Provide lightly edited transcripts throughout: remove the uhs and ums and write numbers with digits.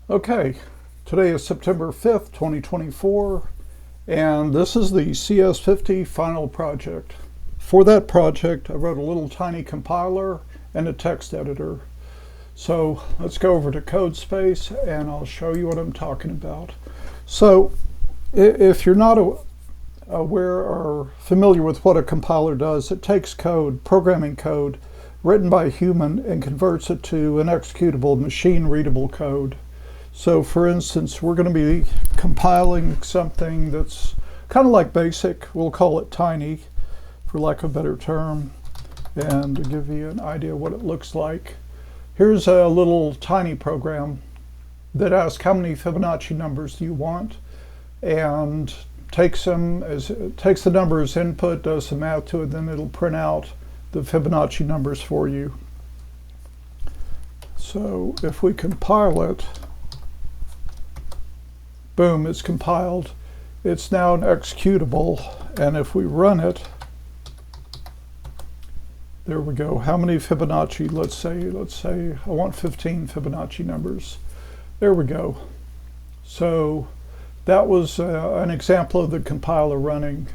Okay, today is September 5th, 2024, and this is the CS50 final project. For that project, I wrote a little tiny compiler and a text editor. So let's go over to CodeSpace and I'll show you what I'm talking about. So if you're not aware or familiar with what a compiler does, it takes code, programming code, written by a human and converts it to an executable machine-readable code. So for instance, we're going to be compiling something that's kind of like BASIC. We'll call it tiny, for lack of a better term, and to give you an idea what it looks like. Here's a little tiny program that asks how many Fibonacci numbers do you want, and takes the number as input, does some math to it, then it'll print out the Fibonacci numbers for you. So if we compile it, boom, it's compiled. It's now an executable, and if we run it, there we go. How many Fibonacci? Let's say I want 15 Fibonacci numbers. There we go. So that was an example of the compiler running.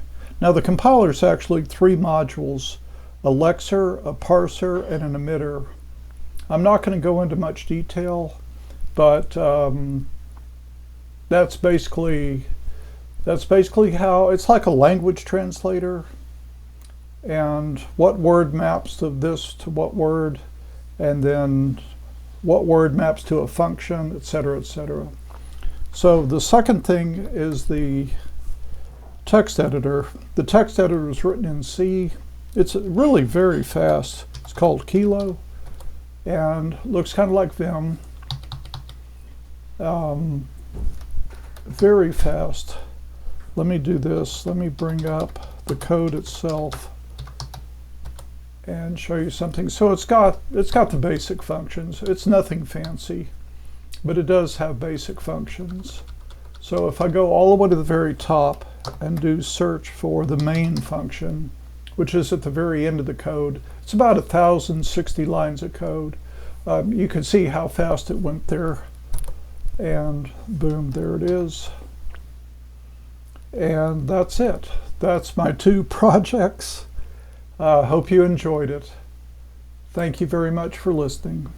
Now the compiler is actually three modules: a lexer, a parser, and an emitter. I'm not going to go into much detail, but that's basically how it's like a language translator, and what word maps to this to what word, and then what word maps to a function, etc., etc. So the second thing is the text editor. The text editor is written in C. It's really very fast. It's called Kilo and looks kind of like Vim. Very fast. Let me do this. Let me bring up the code itself and show you something. So it's got the basic functions. It's nothing fancy, but it does have basic functions. So if I go all the way to the very top and do search for the main function, which is at the very end of the code, it's about 1,060 lines of code. You can see how fast it went there. And boom, there it is. And that's it. That's my two projects. Hope you enjoyed it. Thank you very much for listening.